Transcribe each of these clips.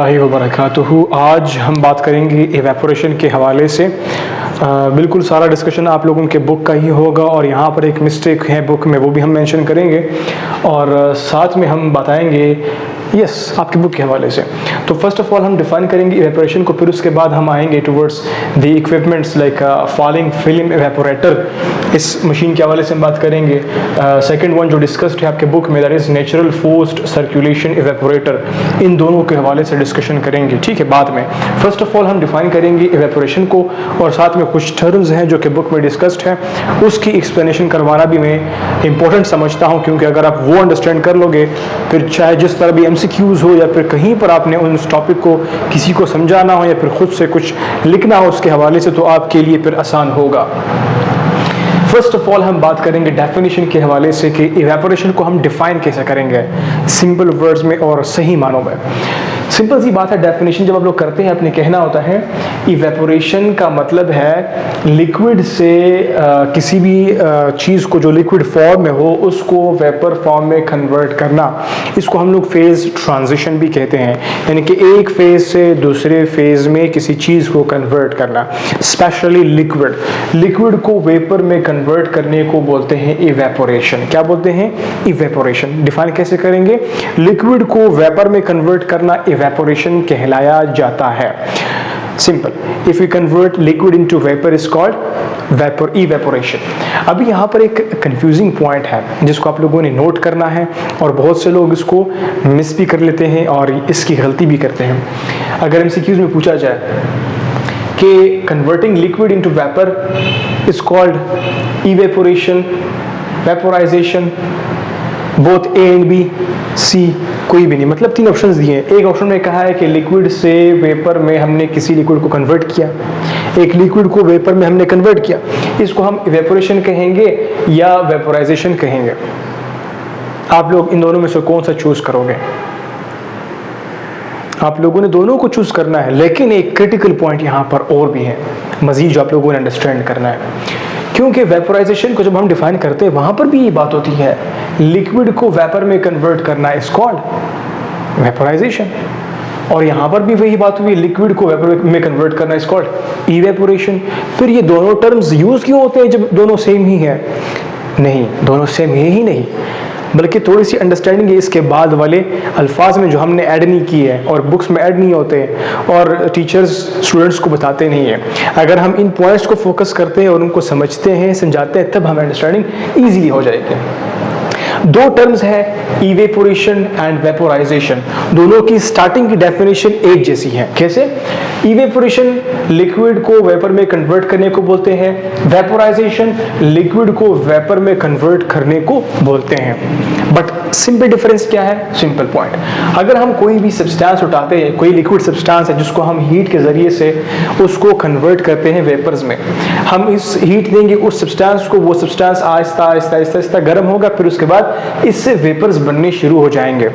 वबरकातुहू। आज हम बात करेंगे एवेपोरेशन के हवाले से। बिल्कुल सारा डिस्कशन आप लोगों के बुक का ही होगा और यहाँ पर एक मिस्टेक है बुक में, वो भी हम मेंशन करेंगे और साथ में हम बताएंगे आपके बुक के हवाले से। तो फर्स्ट ऑफ ऑल हम डिफाइन करेंगे एवेपोरेशन को, फिर उसके बाद हम आएंगे towards the equipments like falling film evaporator, इस मशीन के हवाले से हम बात करेंगे। सेकंड वन जो डिस्कस्ड है आपके बुक में, that is natural forced circulation evaporator, इन दोनों के हवाले से डिस्कशन करेंगे, ठीक है, बाद में। फर्स्ट ऑफ ऑल हम डिफाइन करेंगे एवेपोरेशन को और साथ में कुछ टर्म्स हैं जो कि बुक में डिस्कस्ड है, उसकी एक्सप्लेनेशन करवाना भी मैं इंपॉर्टेंट समझता हूं, क्योंकि अगर आप वो अंडरस्टैंड कर लोगे फिर चाहे जिस तरह भी एमसीक्यूज हो या फिर कहीं पर आपने उस टॉपिक को किसी को समझाना हो या फिर खुद से कुछ लिखना हो उसके हवाले से, तो आपके लिए फिर आसान होगा। फर्स्ट ऑफ ऑल हम बात करेंगे डेफिनेशन के हवाले से कि इवेपोरेशन को हम डिफाइन कैसे करेंगे सिंपल वर्ड्स में और सही मानों में। सिंपल सी बात है, डेफिनेशन जब आप लोग करते हैं अपने कहना होता है इवेपोरेशन का मतलब है लिक्विड से किसी भी चीज़ को जो लिक्विड फॉर्म में हो उसको वेपर फॉर्म में कन्वर्ट करना। इसको हम लोग फेज ट्रांजिशन भी कहते हैं, यानी कि एक फेज से दूसरे फेज में किसी चीज़ को कन्वर्ट करना। स्पेशली लिक्विड को वेपर में कन्वर्ट करने को बोलते हैं इवेपोरेशन। क्या बोलते हैं? इवेपोरेशन। डिफाइन कैसे करेंगे? लिक्विड को वेपर में कन्वर्ट करना इवेपोरेशन कहलाया जाता है। Simple, if you convert liquid into vapour is called vapour evaporation. अभी यहाँ पर एक कंफ्यूजिंग पॉइंट है जिसको आप लोगों ने नोट करना है और बहुत से लोग इसको मिस भी कर लेते हैं और इसकी गलती भी करते हैं। अगर एमसीक्यूज में पूछा जाए कि converting liquid into vapour is called evaporation, vaporisation, both A and B, C, कोई भी नहीं, मतलब तीन ऑप्शंस दिए हैं। एक ऑप्शन में कहा है कि लिक्विड से वेपर में हमने किसी लिक्विड को कन्वर्ट किया, एक लिक्विड को वेपर में हमने कन्वर्ट किया, इसको हम इवेपोरेशन कहेंगे या वेपोराइजेशन कहेंगे। आप लोग इन दोनों में से कौन सा चूज करोगे? आप लोगों ने दोनों को चूज करना है, लेकिन एक क्रिटिकल पॉइंट यहाँ पर और भी है मजीद जो आप लोगों ने अंडरस्टैंड करना है, क्योंकि वेपोराइजेशन को जब हम डिफाइन करते हैं वहां पर भी ये बात होती है, लिक्विड को वेपर में कन्वर्ट करना इज कॉल्ड वेपोराइजेशन, और यहां पर भी वही बात हुई, लिक्विड को वेपर में कन्वर्ट करना इज कॉल्ड इवेपोरेशन। फिर ये दोनों टर्म्स यूज क्यों होते हैं जब दोनों सेम ही है? नहीं, दोनों सेम है ही नहीं, बल्कि थोड़ी सी अंडरस्टैंडिंग है इसके बाद वाले अल्फाज में जो हमने ऐड नहीं किए हैं और बुक्स में ऐड नहीं होते और टीचर्स स्टूडेंट्स को बताते नहीं हैं। अगर हम इन पॉइंट्स को फोकस करते हैं और उनको समझते हैं, समझाते हैं, तब हमें अंडरस्टैंडिंग ईजिली हो जाएगी। दो टर्म्स है इवेपोरेशन एंड वेपोराइजेशन, दोनों की स्टार्टिंग की डेफिनेशन एक जैसी है। कैसे? इवेपोरेशन लिक्विड को वेपर में कन्वर्ट करने को बोलते हैं, वेपोराइजेशन लिक्विड को वेपर में कन्वर्ट करने को बोलते हैं। बट सिंपल डिफरेंस क्या है? सिंपल पॉइंट, अगर हम कोई भी सब्सटेंस उठाते हैं, कोई लिक्विड सब्सटेंस है जिसको हम हीट के जरिए से उसको कन्वर्ट करते हैं वेपर्स में, हम इस हीट देंगे उस सब्सटेंस को, वो सब्सटेंस आहिस्ता आहिस्ता आहिस्ता आहिस्ता गर्म होगा, फिर उसके बाद इससे वेपर्स बनने शुरू हो जाएंगे।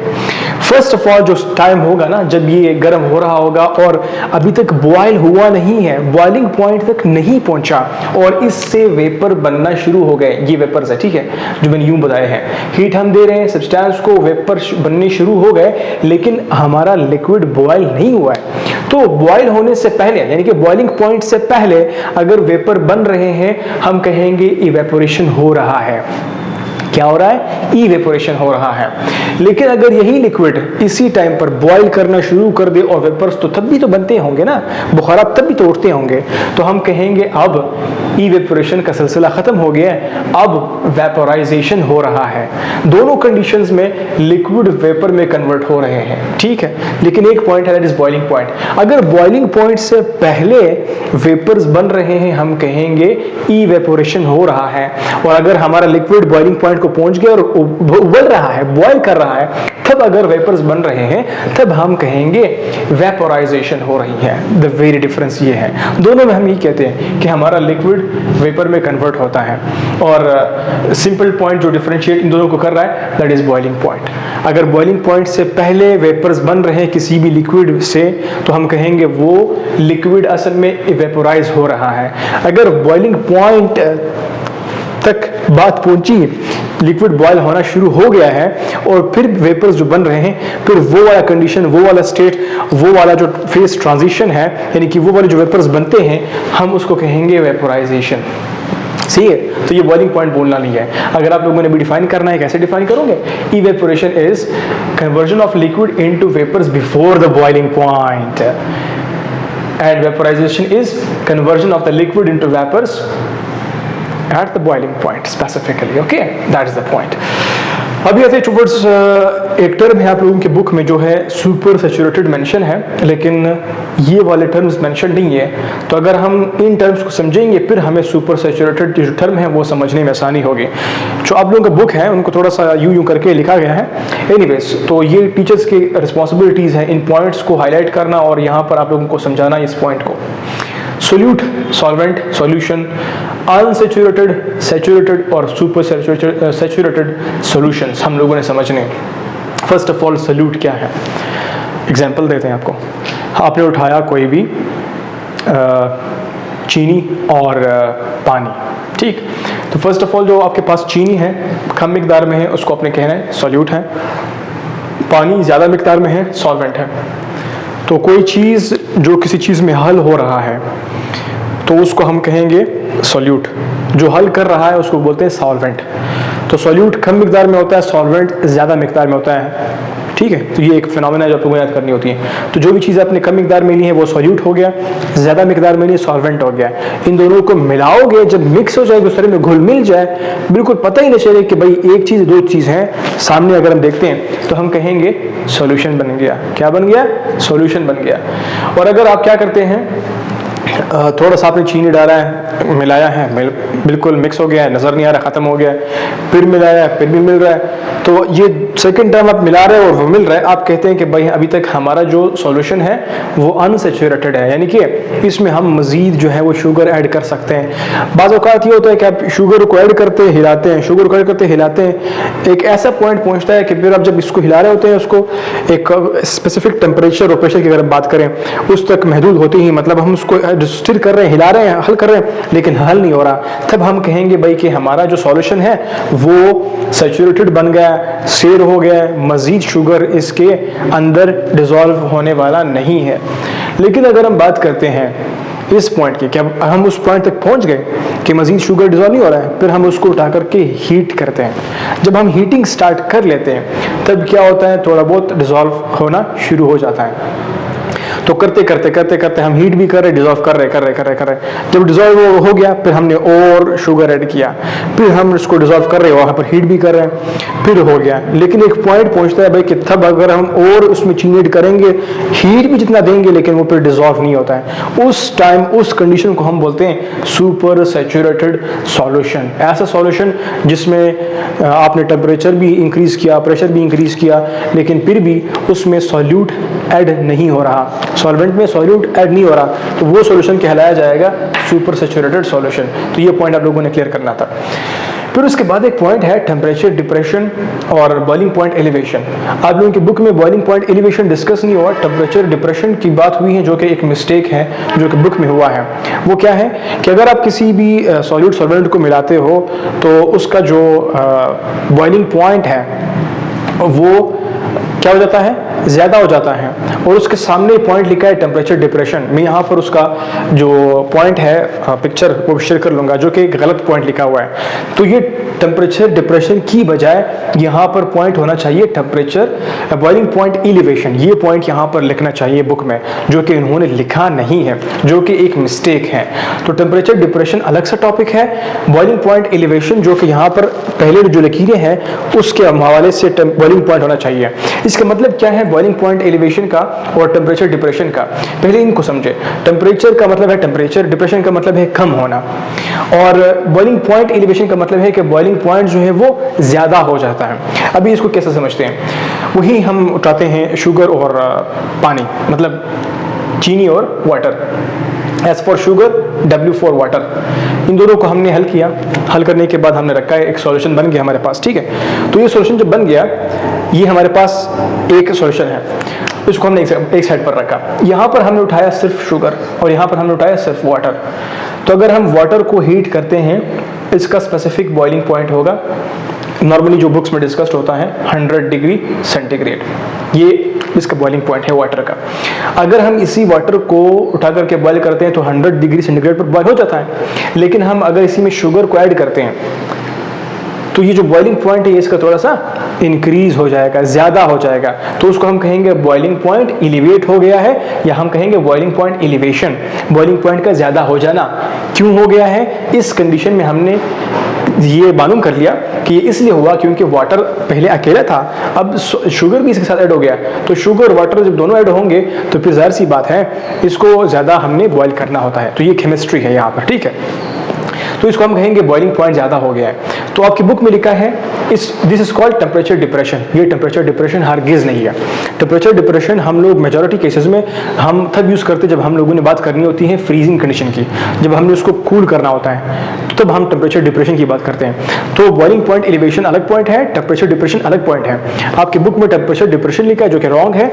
फर्स्ट ऑफ ऑल जो टाइम होगा ना जब ये गर्म हो रहा होगा और अभी तक बॉयल हुआ नहीं है, बॉइलिंग पॉइंट तक नहीं पहुंचा और इससे वेपर बनना शुरू हो गए, ये वेपर्स है, ठीक है, जो मैंने यूं बताए हैं। हीट हम दे रहे हैं सब्सटेंस को, वेपर बनने शुरू हो गए, लेकिन हमारा लिक्विड बॉयल नहीं हुआ है। तो बॉयल होने से पहले, यानी कि बॉइलिंग पॉइंट से पहले अगर वेपर बन रहे हैं, हम कहेंगे इवेपोरेशन हो रहा है। क्या हो रहा है? इवेपोरेशन हो रहा है। लेकिन अगर यही लिक्विड इसी टाइम पर बॉईल करना शुरू कर दे और वेपर्स तो तब भी तो बनते होंगे ना, बुखारात तब भी तो उठते होंगे, तो हम कहेंगे अब इवेपोरेशन का सिलसिला खत्म हो गया है, अब वेपोराइजेशन हो रहा है। दोनों कंडीशंस में लिक्विड वेपर में कन्वर्ट हो रहे हैं, ठीक है, लेकिन एक पॉइंट है, दैट इज बॉइलिंग पॉइंट। अगर बॉइलिंग पॉइंट से पहले वेपर्स बन रहे हैं, हम कहेंगे इवेपोरेशन हो रहा है, और अगर हमारा लिक्विड बॉइलिंग पॉइंट को पहुंच गया और उबल रहा है, बॉयल कर रहा है, तब अगर वेपर्स बन रहे हैं तब हम कहेंगे वेपोराइजेशन हो रही है। द वेरी डिफरेंस ये है, दोनों में हम ये कहते हैं कि हमारा लिक्विड वेपर में कन्वर्ट होता है, और सिंपल पॉइंट जो डिफरेंशिएट इन दोनों को कर रहा है दैट इज बॉइलिंग पॉइंट। अगर बॉइलिंग पॉइंट से पहले वेपर्स बन रहे हैं किसी भी लिक्विड से, तो हम कहेंगे वो लिक्विड असल में इवेपोराइज हो रहा है। अगर बॉइलिंग पॉइंट तक बात पहुंची, लिक्विड बॉयल होना शुरू हो गया है और फिर वेपर्स जो बन रहे हैं, फिर वो वाला कंडीशन, वो वाला स्टेट, वो वाला जो फेज ट्रांजिशन है, यानी कि वो वाले जो वेपर्स बनते हैं, हम उसको कहेंगे वेपोराइजेशन। सही है, तो ये बॉइलिंग पॉइंट बोलना नहीं है। अगर आप लोगों ने भी डिफाइन करना है, कैसे डिफाइन करोगे? Evaporation is conversion of liquid into vapours before the boiling point, and vaporization is conversion of the liquid into vapors at the boiling point specifically. Okay, that is the point. अभी आते towards एक term है आप लोगों के book में जो है सुपर सैचुरेटेड मेंशन है, लेकिन ये वाले टर्म्स मेंशन नहीं है। तो अगर हम इन टर्म्स को समझेंगे फिर हमें सुपर सैचुरेटेड जो टर्म है वो समझने में आसानी होगी। जो आप लोगों का बुक है उनको थोड़ा सा यूं करके लिखा गया है। एनीवेज, तो ये टीचर्स की रिस्पॉन्सिबिलिटीज है इन पॉइंट्स को हाईलाइट करना और यहाँ पर आप लोगों को समझाना इस पॉइंट को। Solute, solvent, solution, unsaturated, saturated और सुपर सैचुरेटेड सॉल्यूशंस हम लोगों ने समझने। फर्स्ट ऑफ ऑल सोल्यूट क्या है, एग्जांपल देते हैं आपको। आपने उठाया कोई भी चीनी और पानी, ठीक। तो फर्स्ट ऑफ ऑल जो आपके पास चीनी है कम मिकदार में है, उसको आपने कहना है सोल्यूट है। पानी ज़्यादा मिकदार में है, सॉल्वेंट है। तो कोई चीज़ जो किसी चीज़ में हल हो रहा है तो उसको हम कहेंगे सोल्यूट। जो हल कर रहा है उसको बोलते हैं सॉल्वेंट। तो सोल्यूट कम मिकदार में होता है, सॉल्वेंट ज़्यादा मिकदार में होता है, ठीक है। तो ये एक फिनोमेना जो आपको याद करनी होती है। तो जो भी चीज़ आपने कम मिकदार में ली है वो सोल्यूट हो गया, ज़्यादा मिकदार में ली सॉल्वेंट हो गया। इन दोनों को मिलाओगे, जब मिक्स हो जाएगा, दूसरे में घुल मिल जाए, बिल्कुल पता ही नहीं चले कि भाई एक चीज़ दो चीज़ है सामने अगर हम देखते हैं तो हम कहेंगे सॉल्यूशन बन गया। क्या बन गया? सॉल्यूशन बन गया। और अगर आप क्या करते हैं, थोड़ा सा आपने चीनी डाला है, मिलाया है, बिल्कुल मिक्स हो गया है, नज़र नहीं आ रहा, ख़त्म हो गया है, फिर मिलाया है, फिर भी मिल रहा है, तो ये सेकंड टाइम आप मिला रहे हो और वो मिल रहा है, आप कहते हैं कि भाई अभी तक हमारा जो सॉल्यूशन है वो अनसैचुरेटेड है, यानी कि इसमें हम मज़ीद जो है वो शुगर ऐड कर सकते हैं। बाज़ औक़ात ये होता है कि आप शुगर को ऐड करते हैं, हिलाते हैं, शुगर को ऐड करते हिलाते हैं, एक ऐसा पॉइंट पहुँचता है कि फिर आप जब इसको हिला रहे होते हैं, उसको एक स्पेसिफिक टेम्परेचर और प्रेशर की अगर हम बात करें उस तक महदूद होती ही, मतलब हम उसको स्टिर कर रहे हैं, हिला रहे हैं, हल कर रहे हैं, लेकिन हल नहीं हो रहा, तब हम कहेंगे भाई कि हमारा जो सॉल्यूशन है वो सैचुरेटेड बन गया, सेर हो गया, मजीद शुगर इसके अंदर डिसॉल्व होने वाला नहीं है। लेकिन अगर हम बात करते हैं इस पॉइंट की कि अब हम उस पॉइंट तक पहुंच गए कि मजीद शुगर डिसॉल्व नहीं हो रहा है, फिर हम उसको उठा करके हीट करते हैं। जब हम हीटिंग स्टार्ट कर लेते हैं तब क्या होता है, थोड़ा बहुत डिसॉल्व होना शुरू हो जाता है। तो करते करते हम हीट भी कर रहे, डिसॉल्व कर रहे। जब डिसॉल्व हो गया फिर हमने और शुगर ऐड किया, फिर हम इसको डिसॉल्व कर रहे हो, वहाँ पर हीट भी कर रहे हैं, फिर हो गया। लेकिन एक पॉइंट पहुँचता है भाई कि तब अगर हम और उसमें चीनी ऐड करेंगे, हीट भी जितना देंगे, लेकिन वो फिर डिसॉल्व नहीं होता है। उस टाइम उस कंडीशन को हम बोलते हैं सुपर सैचुरेटेड सॉल्यूशन। ऐसा सॉल्यूशन जिसमें आपने टेम्परेचर भी इंक्रीज किया, प्रेशर भी इंक्रीज किया, लेकिन फिर भी उसमें सॉल्यूट ऐड नहीं हो रहा, सॉल्वेंट में सॉल्यूट ऐड नहीं हो रहा, तो वो सॉल्यूशन कहलाया जाएगा सुपर सैचुरेटेड सॉल्यूशन। तो ये पॉइंट आप लोगों ने क्लियर करना था। फिर उसके बाद एक पॉइंट है टेम्परेचर डिप्रेशन और बॉइलिंग पॉइंट एलिवेशन। आप लोगों की बुक में बॉइलिंग पॉइंट एलिवेशन डिस्कस नहीं हुआ, टेम्परेचर डिप्रेशन की बात हुई है, जो कि एक मिस्टेक है जो कि बुक में हुआ है। वो क्या है कि अगर आप किसी भी सॉल्यूट सॉल्वेंट को मिलाते हो तो उसका जो बॉइलिंग पॉइंट है वो क्या हो जाता है, ज़्यादा हो जाता है, और उसके सामने पॉइंट लिखा है टेम्परेचर डिप्रेशन। मैं यहाँ पर उसका जो पॉइंट है पिक्चर वो शेयर कर लूँगा, जो कि एक गलत पॉइंट लिखा हुआ है। तो ये टेम्परेचर डिप्रेशन की बजाय यहाँ पर पॉइंट होना चाहिए टेम्परेचर बॉइलिंग पॉइंट एलिवेशन। ये पॉइंट यहाँ पर लिखना चाहिए बुक में, जो कि इन्होंने लिखा नहीं है, जो कि एक मिस्टेक है। तो टेम्परेचर डिप्रेशन अलग सा टॉपिक है, बॉइलिंग पॉइंट एलिवेशन जो कि यहाँ पर पहले जो लकीरें हैं उसके हवाले से बॉइलिंग पॉइंट होना चाहिए। इसका मतलब क्या है बॉइलिंग पॉइंट एलिवेशन का और टेम्परेचर डिप्रेशन का? पहले इनको समझे। टेम्परेचर का मतलब है टेम्परेचर, डिप्रेशन का मतलब है कम होना, और बॉइलिंग पॉइंट एलिवेशन का मतलब है कि बॉइलिंग पॉइंट जो है वो ज्यादा हो जाता है। अभी इसको कैसे समझते हैं, वही हम उठाते हैं शुगर और पानी, मतलब चीनी और water. S for sugar, W for water. इन दोनों को हमने हल किया, हल करने के बाद हमने रखा है, एक सॉल्यूशन बन गया हमारे पास, ठीक है। तो ये सॉल्यूशन जब बन गया, ये हमारे पास एक सॉल्यूशन है, इसको हमने एक साइड पर रखा। यहाँ पर हमने उठाया सिर्फ शुगर और यहाँ पर हमने उठाया सिर्फ वाटर। तो अगर हम वाटर को हीट करते हैं इसका स्पेसिफिक बॉइलिंग पॉइंट होगा, नॉर्मली जो बुक्स में डिस्कस्ड होता है 100 डिग्री सेंटीग्रेड, ये इसका बॉइलिंग पॉइंट है वाटर का। अगर हम इसी वाटर को उठा करके बॉयल करते हैं तो 100 डिग्री सेंटीग्रेड पर बॉयल हो जाता है, लेकिन हम अगर इसी में शुगर को ऐड करते हैं तो ये जो बॉइलिंग पॉइंट है इसका थोड़ा सा इंक्रीज हो जाएगा, ज्यादा हो जाएगा, तो उसको हम कहेंगे बॉइलिंग पॉइंट एलिवेट हो गया है, या हम कहेंगे boiling point elevation, boiling point का ज्यादा हो जाना। क्यों हो गया है? इस कंडीशन में हमने ये मालूम कर लिया कि ये इसलिए हुआ क्योंकि वाटर पहले अकेला था, अब शुगर भी इसके साथ ऐड हो गया, तो शुगर वाटर जब दोनों ऐड होंगे तो फिर जाहिर सी बात है इसको ज्यादा हमने बॉयल करना होता है। तो ये केमिस्ट्री है यहाँ पर, ठीक है। तो इसको हम कहेंगे बॉइलिंग पॉइंट ज्यादा हो गया है। तो आपकी बुक में लिखा है this is called temperature depression. ये टेम्परेचर डिप्रेशन हरगिज नहीं है। टेम्परेचर डिप्रेशन हम लोग मेजॉरिटी केसेस में हम तब यूज करते जब हम लोगों ने बात करनी होती है फ्रीजिंग कंडीशन की, जब हमने उसको कूल करना होता है तब हम टेम्परेचर डिप्रेशन की बात करते हैं। तो बॉइलिंग पॉइंट एलिवेशन अलग पॉइंट है, टेम्परेचर डिप्रेशन अलग पॉइंट है। आपकी बुक में टेम्परेचर डिप्रेशन लिखा है जो कि रॉन्ग है,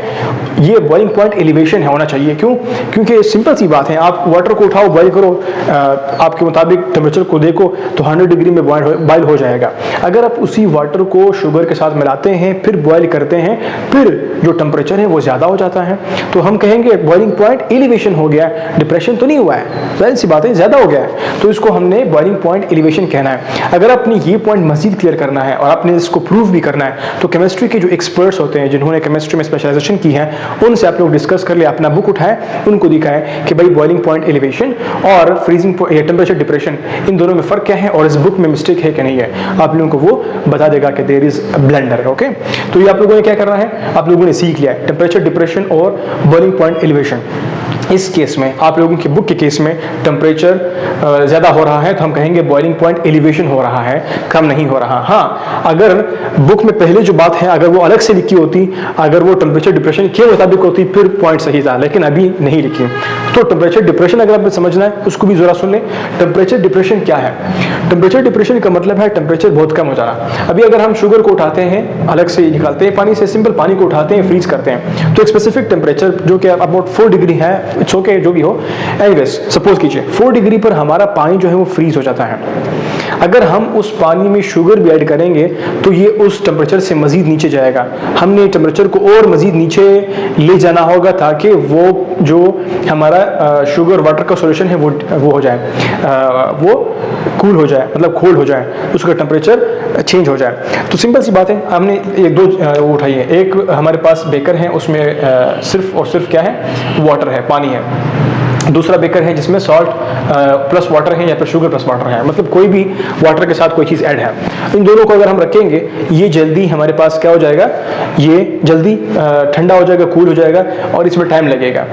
ये बॉइलिंग पॉइंट एलिवेशन होना चाहिए। क्यों? क्योंकि सिंपल सी बात है, आप वाटर को उठाओ, बॉयल करो, आपके मुताबिक टेम्परेचर को देखो तो 100 डिग्री में बॉयल हो जाएगा। अगर आप उसी वाटर को शुगर के साथ मिलाते हैं फिर बॉयल करते हैं, फिर जो टेम्परेचर है वो ज्यादा हो जाता है, तो हम कहेंगे बॉइलिंग पॉइंट एलिवेशन हो गया, डिप्रेशन तो नहीं हुआ है, जाहिर सी बात है ज्यादा हो गया है, तो इसको हमने बॉइलिंग पॉइंट एलिवेशन कहना है। अगर आपने ये पॉइंट मजीद क्लियर करना है और आपने इसको प्रूव भी करना है तो केमिस्ट्री के जो एक्सपर्ट्स होते हैं जिन्होंने केमिस्ट्री में स्पेशलाइजेशन की है उनसे आप लोग डिस्कस कर ले, अपना बुक उठाए, उनको दिखाए कि भाई बॉइलिंग पॉइंट एलिवेशन और फ्रीजिंग टेम्परेचर डिप्रेशन इन दोनों में फर्क क्या है और इस बुक में मिस्टेक है कि नहीं है। आप लोगों को वो बता देगा कि देयर इज ब्लेंडर। ओके, तो ये आप लोगों ने क्या करना है, आप लोगों ने सीख लिया है टेम्परेचर डिप्रेशन और बॉइलिंग पॉइंट एलिवेशन। इस केस में आप लोगों की बुक के केस में टेम्परेचर ज्यादा हो रहा है तो हम कहेंगे बॉइलिंग पॉइंट एलिवेशन हो रहा है, कम नहीं हो रहा। हाँ, अगर बुक में पहले जो बात है अगर वो अलग से लिखी होती, अगर वो टेम्परेचर डिप्रेशन के मुताबिक होती फिर पॉइंट सही था, लेकिन अभी नहीं लिखी। तो टेम्परेचर डिप्रेशन अगर आपको समझना है उसको भी जरा सुन ले। टेम्परेचर डिप्रेशन क्या है? टेम्परेचर डिप्रेशन का मतलब है टेम्परेचर बहुत कम हो जाना। अभी अगर हम शुगर को उठाते हैं, अलग से निकालते हैं पानी से, सिंपल पानी को उठाते हैं, फ्रीज करते हैं, तो एक स्पेसिफिक टेम्परेचर जो कि अबाउट 4 डिग्री है, इट्स ओके जो भी हो, एनीवेज सपोज कीजिए 4 डिग्री पर हमारा पानी जो है वो फ्रीज हो जाता है। अगर हम उस पानी में शुगर भी ऐड करेंगे तो ये उस टेम्परेचर से मजीद नीचे जाएगा। हमने टेम्परेचर को और मजीद नीचे ले जाना होगा ताकि वो जो हमारा शुगर वाटर का सॉल्यूशन है वो हो जाए, वो कूल हो जाए, मतलब कोल्ड हो जाए, उसका टेम्परेचर चेंज हो जाए। तो सिंपल सी बात है, हमने एक दो वो उठाई है। एक हमारे पास बेकर है, उसमें सिर्फ और सिर्फ क्या है, वाटर है, पानी है। दूसरा बेकर है जिसमें सॉल्ट प्लस वाटर है या फिर शुगर प्लस वाटर है, मतलब कोई भी वाटर के साथ कोई चीज़ ऐड है। इन दोनों को अगर हम रखेंगे ये जल्दी हमारे पास क्या हो जाएगा, ये जल्दी ठंडा हो जाएगा, कूल हो जाएगा और इसमें टाइम लगेगा।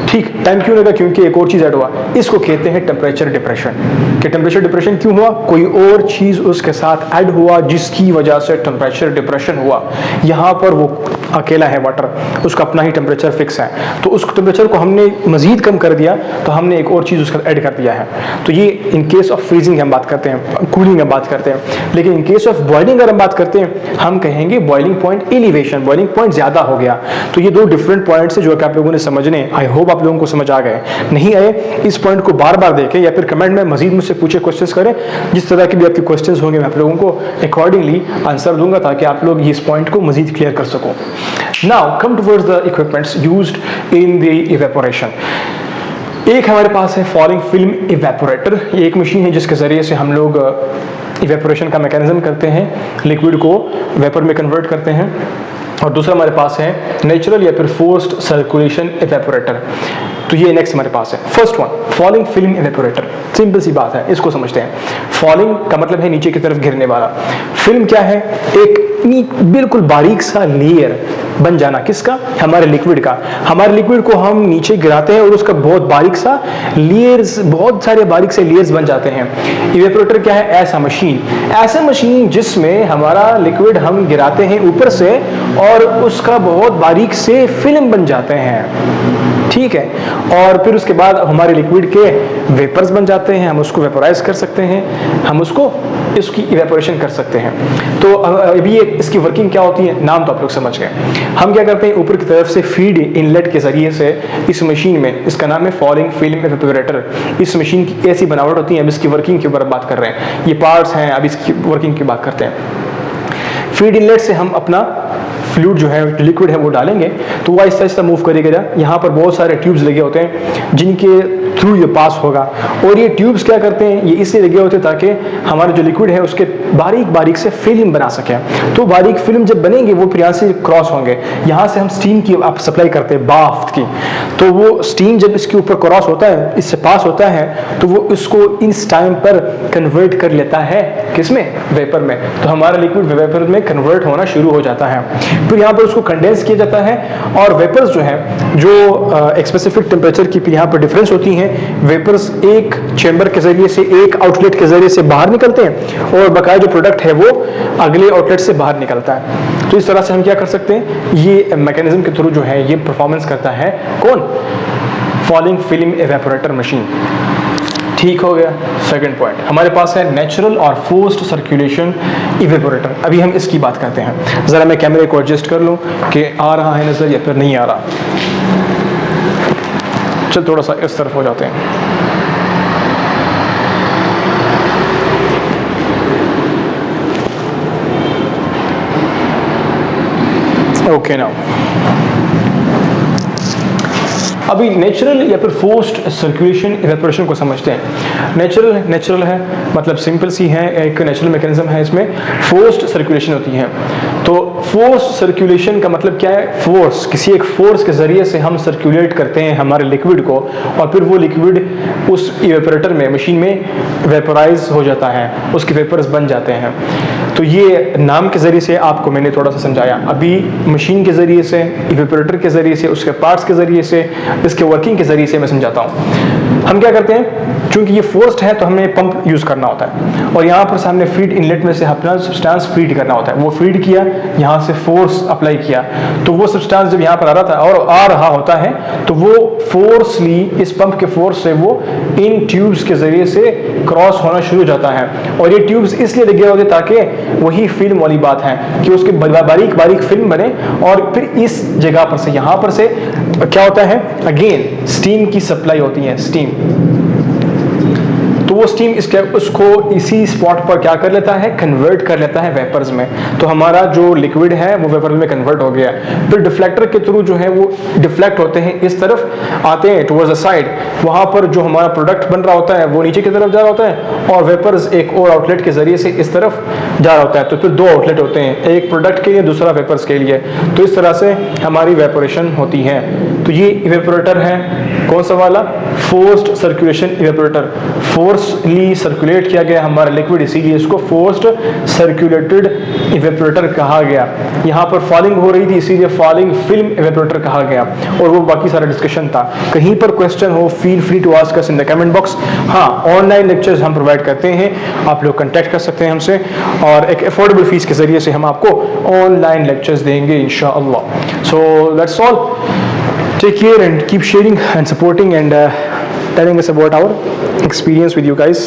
ठीक, टाइम क्यों लगा? क्योंकि एक और चीज ऐड हुआ। इसको कहते हैं टेम्परेचर डिप्रेशन। कि टेम्परेचर डिप्रेशन क्यों हुआ? कोई और चीज उसके साथ ऐड हुआ जिसकी वजह से टेम्परेचर डिप्रेशन हुआ। यहाँ पर वो अकेला है वाटर, उसका अपना ही टेम्परेचर फिक्स है, तो उस टेम्परेचर को हमने मजीद कम कर दिया तो हमने एक और चीज उसका ऐड कर दिया है। तो ये इन केस ऑफ फ्रीजिंग हम बात करते हैं, कूलिंग हम बात करते हैं। लेकिन इन केस ऑफ बॉइलिंग अगर हम बात करते हैं हम कहेंगे boiling point elevation, boiling point ज्यादा हो गया। तो ये दो डिफरेंट पॉइंट्स है जो कि आप लोगों ने समझने, आई होप आप लोगों को समझ आ गए। नहीं आए इस पॉइंट को बार बार देखें या फिर कमेंट में मजीद मुझसे पूछे, क्वेश्चंस करें। जिस तरह के भी आपके क्वेश्चंस होंगे मैं आप लोगों को अकॉर्डिंगली आंसर दूंगा ताकि आप लोग इस पॉइंट को मजीद क्लियर कर सको। Now come towards the equipments used in the evaporation. एक हमारे पास है फॉलिंग फिल्म इवेपोरेटर। ये एक मशीन है जिसके जरिए से हम लोग इवेपोरेशन का मैकेनिज्म करते हैं, लिक्विड को वेपर में कन्वर्ट करते हैं। और दूसरा हमारे पास है नेचुरल या फिर फोर्स्ड सर्कुलेशन इवेपोरेटर। तो ये नेक्स्ट हमारे पास है। First one, falling film evaporator. Simple सी बात है, इसको समझते हैं। फॉलिंग का मतलब है नीचे की तरफ गिरने वाला। फिल्म क्या है? एक बिल्कुल बारीक सा लेयर बन जाना। किसका? हमारे लिक्विड का। हमारे लिक्विड को हम नीचे गिराते हैं और उसका बहुत बारीक सा लेयर्स, बहुत सारे बारीक से लेयर्स बन जाते हैं। इवेपोरेटर क्या है? ऐसा मशीन जिसमें हमारा लिक्विड हम गिराते हैं ऊपर से और उसका बहुत बारीक से फिल्म बन जाते हैं। ठीक है। और फिर उसके बाद हमारे लिक्विड के वेपर्स बन जाते हैं, हम उसको वेपोराइज कर सकते हैं, हम उसको इसकी इवेपोरेशन कर सकते हैं। तो अभी इसकी वर्किंग क्या होती है, नाम तो आप लोग समझ गए। हम क्या करते हैं, ऊपर की तरफ से फीड इनलेट के जरिए से इस मशीन में, इसका नाम है फॉलिंग फिल्म इवेपोरेटर, इस मशीन की ऐसी बनावट होती है। अब इसकी वर्किंग के ऊपर बात कर रहे हैं, ये पार्ट्स हैं, अब इसकी वर्किंग की बात करते हैं। फीड इनलेट से हम अपना फ्लूइड जो है, लिक्विड है, वो डालेंगे तो वो आहिस्ता आहिस्ता मूव करेगा। यहाँ पर बहुत सारे ट्यूब्स लगे होते हैं जिनके थ्रू ये पास होगा, और ये ट्यूब्स क्या करते हैं, ये इसलिए लगे होते हैं ताकि हमारा जो लिक्विड है उसके बारीक बारीक से फिल्म बना सके। तो बारीक फिल्म जब बनेंगे वो फिर यहाँ से क्रॉस होंगे, यहाँ से हम स्टीम की आप सप्लाई करते हैं, बाफ्ट की, तो वो स्टीम जब इसके ऊपर क्रॉस होता है, इससे पास होता है, तो वो इसको इस टाइम पर कन्वर्ट कर लेता है, किसमें, वेपर में। तो हमारा लिक्विड वेपर में कन्वर्ट होना शुरू हो जाता है। फिर यहाँ पर उसको कंडेंस किया जाता है, और वेपर्स जो है, जो एक स्पेसिफिक टेम्परेचर की फिर यहाँ पर डिफरेंस होती है। वेपर्स एक चैम्बर के जरिए से, एक आउटलेट के जरिए से बाहर निकलते हैं, और बकाया जो प्रोडक्ट है वो अगले आउटलेट से बाहर निकलता है। तो इस तरह से हम क्या कर सकते हैं, ये मैकेनिज्म के थ्रू जो है ये परफॉर्मेंस करता है कौन, फॉलिंग फिल्म इवेपोरेटर मशीन। ठीक हो गया। सेकंड पॉइंट हमारे पास है नेचुरल और फोर्स्ड सर्कुलेशन इवेपोरेटर। अभी हम इसकी बात करते हैं। जरा मैं कैमरे को एडजस्ट कर लूं कि आ रहा है नजर या फिर नहीं आ रहा। चल थोड़ा सा इस तरफ हो जाते हैं। ओके नाउ अभी नेचुरल या फिर फोर्स्ड सर्कुलेशन इवेपोरेशन को समझते हैं। नेचुरल है मतलब सिंपल सी है, एक नेचुरल मैकेनिज्म है, इसमें फोर्स्ड सर्कुलेशन होती है। तो फोर्स सर्कुलेशन का मतलब क्या है, फोर्स, किसी एक फोर्स के जरिए से हम सर्कुलेट करते हैं हमारे लिक्विड को, और फिर वो लिक्विड उस इवेपोरेटर में, मशीन में वेपोराइज हो जाता है, उसके वेपर्स बन जाते हैं। तो ये नाम के जरिए से आपको मैंने थोड़ा सा समझाया। अभी मशीन के जरिए से, इवेपोरेटर के जरिए से, उसके पार्ट्स के जरिए से, इसके वर्किंग के जरिए से मैं समझाता हूँ। हम क्या करते हैं, क्योंकि ये फोर्स्ड है तो हमें पंप यूज करना होता है, और यहाँ पर सामने फीड इनलेट में से अपना सब्सटेंस फीड करना होता है। वो फीड किया, यहाँ से फोर्स अप्लाई किया, तो वो सब्सटेंस जब यहाँ पर आ रहा था और आ रहा होता है, तो वो फोर्सली, इस पंप के फोर्स से वो इन ट्यूब्स के जरिए से क्रॉस होना शुरू हो जाता है। और ये ट्यूब्स इसलिए लगे होते ताकि वही फिल्म वाली बात है कि उसके बारीक बारीक फिल्म बने, और फिर इस जगह पर से, यहाँ पर से क्या होता है, अगेन स्टीम की सप्लाई होती है, स्टीम। तो वो स्टीम उसको इसी स्पॉट पर क्या कर लेता है, कन्वर्ट कर लेता है वेपर्स में। तो हमारा जो लिक्विड है वो वेपर में कन्वर्ट हो गया। फिर डिफ्लेक्टर के थ्रू जो है वो डिफ्लेक्ट होते हैं, इस तरफ आते हैं टुवर्ड्स द साइड। वहां पर जो हमारा प्रोडक्ट बन रहा होता है वो नीचे की तरफ जा रहा होता है, और वेपर्स एक और आउटलेट के जरिए से इस तरफ जा रहा होता है। तो फिर दो आउटलेट होते हैं, एक प्रोडक्ट के लिए, दूसरा वेपर्स के लिए। तो इस तरह से हमारी वेपोरेशन होती है। तो ये इवेपोरेटर है, कौन सा वाला, फोर्स्ड सर्कुलेशन इवेपोरेटर। फोर्सली सर्कुलेट किया गया हमारा लिक्विड, इसीलिए इसको फोर्स्ड सर्कुलेटेड इवेपोरेटर कहा गया। यहाँ पर फॉलिंग हो रही थी इसीलिए फॉलिंग फिल्म इवेपोरेटर कहा गया। और वो बाकी सारा डिस्कशन था। कहीं पर क्वेश्चन हो, feel free to ask us in the comment box. हाँ, ऑनलाइन लेक्चर्स हम प्रोवाइड करते हैं, आप लोग कांटेक्ट कर सकते हैं हमसे, और एक अफोर्डेबल फीस के जरिए से हम आपको ऑनलाइन लेक्चर्स देंगे इंशाअल्लाह। So that's all, take care and keep sharing and supporting and telling us about our experience with you guys.